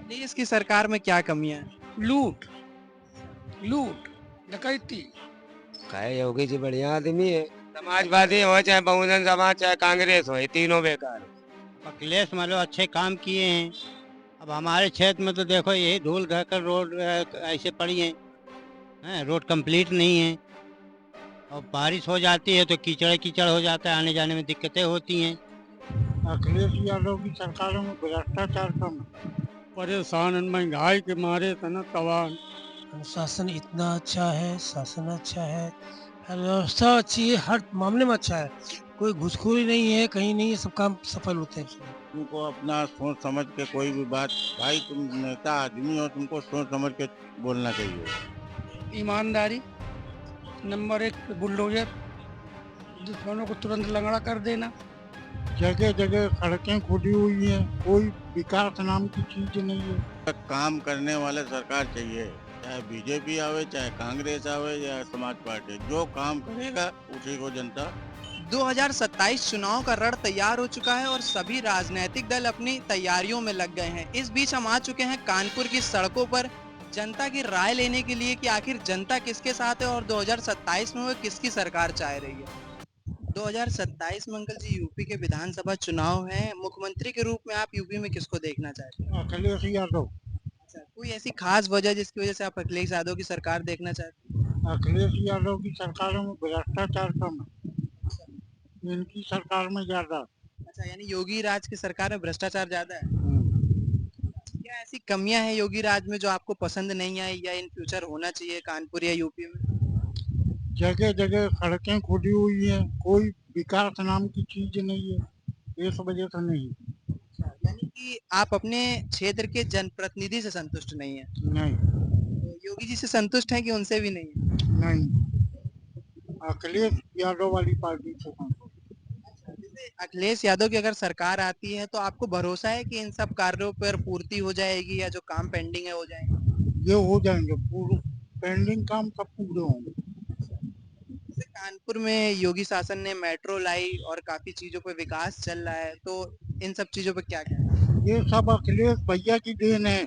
देश की सरकार में क्या कमियां हैं? लूट लूट डकैती। काहे योगी जी बढ़िया आदमी है। समाजवादी हो चाहे बहुजन समाज चाहे कांग्रेस हो, ये तीनों बेकार है। अखिलेश मतलब अच्छे काम किए हैं। अब हमारे क्षेत्र में तो देखो यही धूल घर कर रोड ऐसे पड़ी हैं, रोड कंप्लीट नहीं है। और बारिश हो जाती है तो कीचड़ कीचड़ हो जाता है, आने जाने में दिक्कतें होती हैं। अखिलेश यादव की सरकारों में भ्रष्टाचार कम है। परेशान हैं, महंगाई के मारे तना तबाह। शासन इतना अच्छा है, शासन अच्छा है, हर व्यवस्था अच्छी है, हर मामले में अच्छा है। कोई घुसखोरी नहीं है, कहीं नहीं है, सब काम सफल होते हैं उसमें। तुमको अपना सोच समझ के कोई भी बात, भाई तुम नेता आदमी हो, तुमको सोच समझ के बोलना चाहिए। ईमानदारी नंबर एक पे बुलडोजर, दुश्मनों को तुरंत लंगड़ा कर देना। जगह जगह सड़कें खुदी हुई हैं, कोई विकास नाम की चीज नहीं है। काम करने वाले सरकार चाहिए, चाहे बीजेपी आवे चाहे कांग्रेस आवे या समाज पार्टी, जो काम करेगा उसी को जनता। 2027 चुनाव का रण तैयार हो चुका है और सभी राजनीतिक दल अपनी तैयारियों में लग गए हैं। इस बीच हम आ चुके हैं कानपुर की सड़कों पर जनता की राय लेने के लिए कि आखिर जनता किसके साथ है और 2027 में वो किसकी सरकार चाह रही है। 2027 में अंकल जी यूपी के विधानसभा चुनाव है, मुख्यमंत्री के रूप में आप यूपी में किसको देखना चाहते हैं? अखिलेश यादव। अच्छा, कोई ऐसी खास वजह जिसकी वजह से आप अखिलेश यादव की सरकार देखना चाहते हैं? अखिलेश यादव की सरकारों में भ्रष्टाचार कम है, इनकी सरकार में ज्यादा। अच्छा, यानी योगी राज की सरकार में भ्रष्टाचार ज्यादा है। क्या ऐसी कमियां हैं योगी राज में जो आपको पसंद नहीं आई या इन फ्यूचर होना चाहिए कानपुर या यूपी में? जगह जगह सड़कें खुदी हुई हैं, कोई विकास नाम की चीज नहीं है, इस वजह से नहीं। अच्छा, यानी कि आप अपने क्षेत्र के जनप्रतिनिधि से संतुष्ट नहीं है। नहीं तो योगी जी से संतुष्ट हैं कि उनसे भी नहीं है? नहीं, अखिलेश यादव वाली पार्टी से संतुष्ट। जैसे अखिलेश यादव की अगर सरकार आती है तो आपको भरोसा है कि इन सब कार्यों पर पूर्ति हो जाएगी या जो काम पेंडिंग है हो जाएंगे? ये हो जाएंगे, पूरे पेंडिंग काम सब पूरे होंगे। जैसे कानपुर में योगी शासन ने मेट्रो लाई और काफी चीजों पे विकास चल रहा है, तो इन सब चीजों पे क्या कहना है? ये सब अखिलेश भैया की देन है,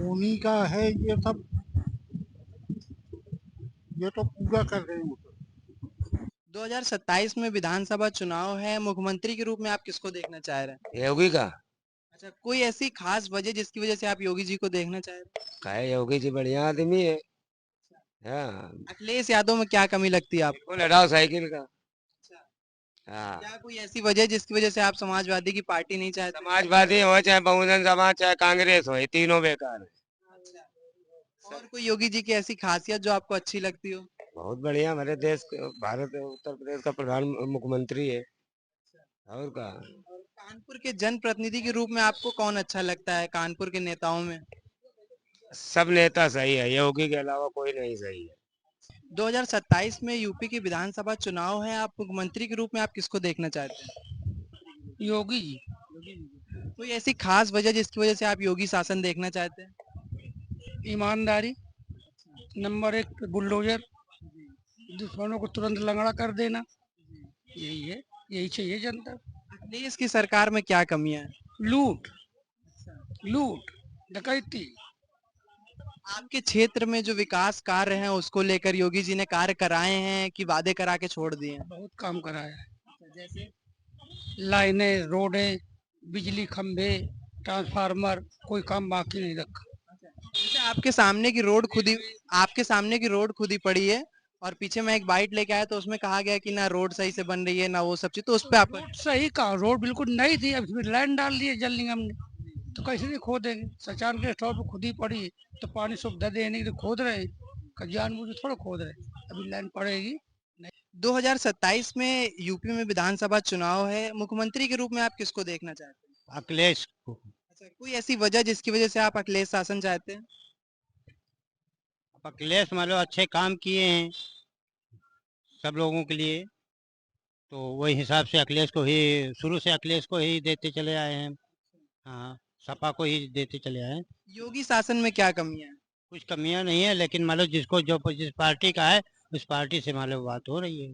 उन्हीं का है ये सब, ये तो पूरा कर रहे हैं। 2027 में विधानसभा चुनाव है, मुख्यमंत्री के रूप में आप किसको देखना चाह रहे हैं? योगी का। अच्छा, कोई ऐसी खास वजह जिसकी वजह से आप योगी जी को देखना चाह रहे हैं? काहे योगी जी बढ़िया आदमी है। हाँ, अखिलेश यादव में क्या कमी लगती है आपको? बिल्कुल हटाओ साइकिल का। अच्छा, हाँ, क्या कोई ऐसी वजह जिसकी वजह से आप समाजवादी की पार्टी नहीं चाहते? समाजवादी हो चाहे बहुजन समाज चाहे कांग्रेस हो, ये तीनों बेकार है। अच्छा, और कोई योगी जी की ऐसी खासियत जो आपको अच्छी लगती हो? बहुत बढ़िया, हमारे देश भारत उत्तर प्रदेश का प्रधान मुख्यमंत्री है। और का और कानपुर के जनप्रतिनिधि के रूप में आपको कौन अच्छा लगता है कानपुर के नेताओं में? सब नेता सही है, योगी के अलावा कोई नहीं सही है। 2027 में यूपी की विधानसभा चुनाव है, आप मुख्यमंत्री के रूप में आप किसको देखना चाहते हैं? योगी जी। कोई ऐसी खास वजह जिसकी वजह से आप योगी शासन देखना चाहते हैं? ईमानदारी नंबर एक पे बुलडोजर, दुश्मनों को तुरंत लंगड़ा कर देना। यही है, यही चाहिए जनता। अखिलेश की सरकार में क्या कमियां हैं? लूट लूट डकैती। आपके क्षेत्र में जो विकास कार्य हैं उसको लेकर योगी जी ने कार्य कराए हैं कि वादे करा के छोड़ दिए हैं? बहुत काम कराया है, जैसे लाइनें, रोडें, बिजली खंभे, ट्रांसफार्मर, कोई काम बाकी नहीं रखा। जैसे आपके सामने की रोड खुदी पड़ी है और पीछे मैं एक बाइट लेके आया तो उसमें कहा गया कि ना रोड सही से बन रही है ना वो सब चीज, तो उस पे आप रोड सही कहा, रोड बिल्कुल नई थी, अब इसमें लाइन डाल दी है जल निगम ने, तो कैसे नहीं खोदेंगे। सचान के स्टॉप पे खुदी पड़ी है, तो पानी सुविधा देने के लिए खोद रहे हैं, जानबूझ के थोड़ा खोद रहे हैं। अभी लाइन पड़ेगी। 2027 में यूपी में विधानसभा चुनाव है, मुख्यमंत्री के रूप में आप किसको देखना चाहते हैं? अखिलेश को। अच्छा, कोई ऐसी वजह जिसकी वजह से आप अखिलेश शासन चाहते हैं? अखिलेश मतलब अच्छे काम किए हैं सब लोगों के लिए, तो वही हिसाब से अखिलेश को ही, शुरू से अखिलेश को ही देते चले आए हैं। हाँ, सपा को ही देते चले आए हैं। योगी शासन में क्या कमियां हैं? कुछ कमियां नहीं है, लेकिन मतलब जिसको जो जिस पार्टी का है उस पार्टी से मतलब बात हो रही है।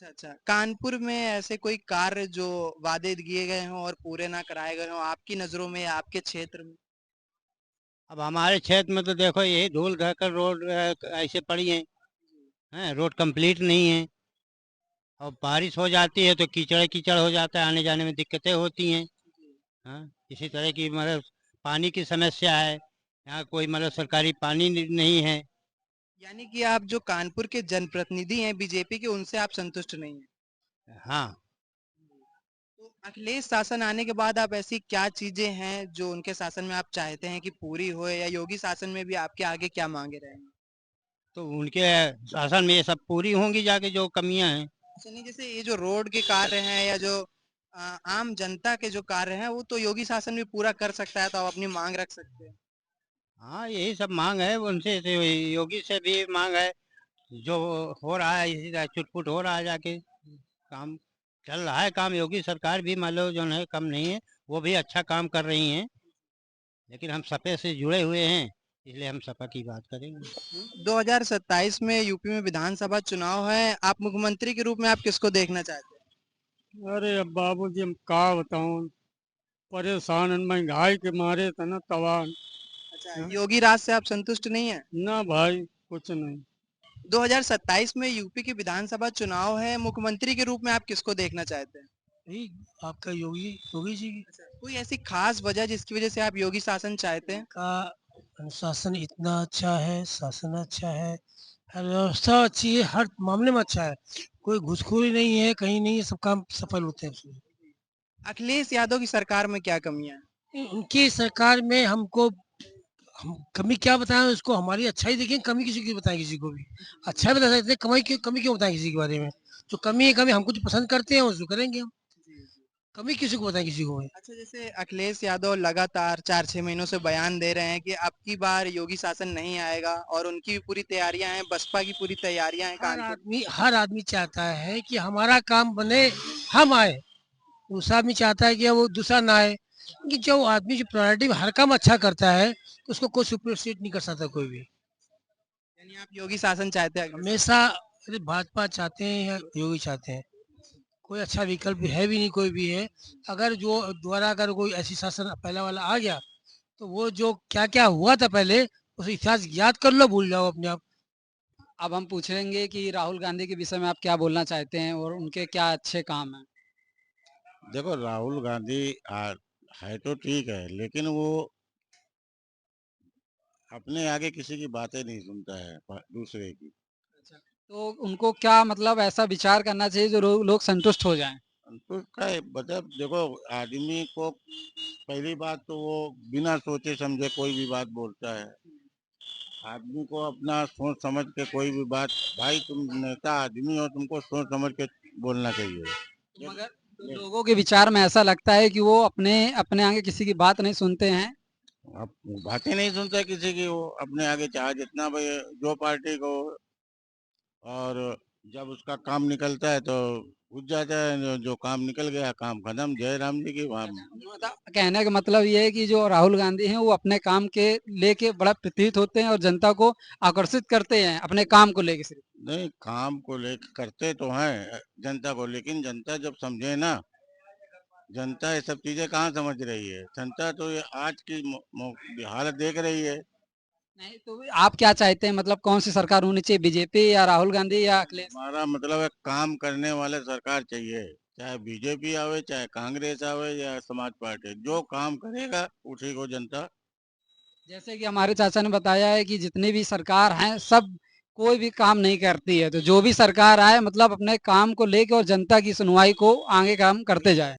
अच्छा अच्छा, कानपुर में ऐसे कोई कार्य जो वादे किए गए हों और पूरे ना कराए गए हों आपकी नजरों में या आपके क्षेत्र में? अब हमारे क्षेत्र में तो देखो यही धूल घकर रोड ऐसे पड़ी हैं, रोड कंप्लीट नहीं है। और बारिश हो जाती है तो कीचड़ कीचड़ हो जाता है, आने जाने में दिक्कतें होती हैं। हाँ, इसी तरह की मतलब पानी की समस्या है। यहाँ कोई मतलब सरकारी पानी नहीं है। यानी कि आप जो कानपुर के जनप्रतिनिधि हैं बीजेपी के, उनसे आप संतुष्ट नहीं हैं? हाँ, तो अखिलेश शासन आने के बाद आप ऐसी क्या चीजें हैं जो उनके शासन में आप चाहते हैं कि पूरी हो, या योगी शासन में भी आपके आगे क्या मांगे रहेंगे? तो उनके शासन में ये सब पूरी होंगी जाके जो कमियां हैं। अच्छा, नहीं जैसे ये जो रोड के कार्य हैं या जो आम जनता के जो कार्य हैं वो तो योगी शासन भी पूरा कर सकता है, तो आप अपनी मांग रख सकते हैं। हाँ, यही सब मांग है उनसे, से योगी से भी मांग है। जो हो रहा है इसी तरह चुटपुट हो रहा है जाके काम, चल रहा है काम। योगी सरकार भी मान लो जो है कम नहीं है, वो भी अच्छा काम कर रही हैं। लेकिन हम सपे से जुड़े हुए हैं, इसलिए हम सपा की बात करेंगे। 2027 में यूपी में विधानसभा चुनाव है, आप मुख्यमंत्री के रूप में आप किसको देखना चाहते हैं? अरे अब बाबूजी हम का बताऊं, परेशान हैं, महंगाई के मारे था ना तबाह। अच्छा, योगी राज से आप संतुष्ट नहीं है? ना भाई, कुछ नहीं। 2027 में यूपी की विधानसभा चुनाव है, मुख्यमंत्री के रूप में आप किसको देखना चाहते हैं? यही आपका योगी योगी जी कोई ऐसी खास वजह जिसकी वजह से आप योगी शासन चाहते हैं? का अनुशासन इतना अच्छा है, शासन अच्छा है, हर व्यवस्था अच्छी है, हर मामले में अच्छा है। कोई घुसखोरी नहीं है, कहीं नहीं है, सब काम सफल होते हैं उसमें। अखिलेश यादव की सरकार में क्या कमियां हैं? उनकी सरकार में हमको हम कमी क्या बताएं उसको, हमारी अच्छाई देखें, कमी किसी की बताएं किसी को भी। अच्छा बता सकते हैं, कमाई की कमी क्यों बताएं किसी के बारे में। जो कमी है कमी हमको जो पसंद करते हैं उसको करेंगे हम, कमी किसी को बताएं किसी को भी। अच्छा, जैसे अखिलेश यादव लगातार 4-6 महीनों से बयान दे रहे हैं कि अब की बार योगी शासन नहीं आएगा, और उनकी भी पूरी तैयारियां हैं, बसपा की पूरी तैयारियां हैं कानपुर। हर आदमी चाहता है कि हमारा काम बने, हम आए। दूसरा आदमी चाहता है कि वो दूसरा ना आए, क्योंकि जो आदमी जो प्रायोरिटी में हर काम अच्छा करता है तो उसको कोई सुपरसीड नहीं कर सकता कोई भी। यानी आप योगी शासन चाहते हैं अगले साल? हमेशा अरे भाजपा चाहते हैं या योगी चाहते हैं, कोई अच्छा विकल्प है भी नहीं कोई भी है। अगर जो दोबारा अगर कोई ऐसी शासन पहला वाला आ गया तो वो जो क्या क्या हुआ था पहले उस इतिहास याद कर लो, भूल जाओ अपने आप। अब हम पूछेंगे कि राहुल गांधी के विषय में आप क्या बोलना चाहते हैं और उनके क्या अच्छे काम हैं? देखो राहुल गांधी है तो ठीक है, लेकिन वो अपने आगे किसी की बातें नहीं सुनता है, दूसरे की। तो उनको क्या मतलब ऐसा विचार करना चाहिए जो लोग संतुष्ट हो जाएं? संतुष्ट का मतलब देखो, आदमी को पहली बात तो वो बिना सोचे समझे कोई भी बात बोलता है। आदमी को अपना सोच समझ के कोई भी बात, भाई तुम नेता आदमी हो, तुमको सोच समझ के बोलना चाहिए। मगर लोगों के विचार में ऐसा लगता है कि वो अपने अपने आगे किसी की बात नहीं सुनते हैं। अब बातें नहीं सुनता किसी की, वो अपने आगे चाहे जितना भाई जो पार्टी को, और जब उसका काम निकलता है तो उठ जाता है। जो काम निकल गया, काम खत्म, जय राम जी की वहाँ। कहने का मतलब ये है कि जो राहुल गांधी हैं वो अपने काम के लेके बड़ा प्रतीत होते हैं और जनता को आकर्षित करते हैं अपने काम को लेके सिर्फ। नहीं, काम को लेकर करते तो हैं जनता को, लेकिन जनता जब समझे ना, जनता ये सब चीजें कहाँ समझ रही है। जनता तो ये आज की हालत देख रही है। नहीं तो आप क्या चाहते हैं, मतलब कौन सी सरकार होनी चाहिए, बीजेपी या राहुल गांधी या अखिलेश? हमारा मतलब है काम करने वाले सरकार चाहिए, चाहे बीजेपी आवे, चाहे कांग्रेस आवे, या समाज पार्टी, जो काम करेगा उसी को जनता। जैसे कि हमारे चाचा ने बताया है कि जितनी भी सरकार हैं सब कोई भी काम नहीं करती है, तो जो भी सरकार आए मतलब अपने काम को लेके और जनता की सुनवाई को आगे काम करते जाए।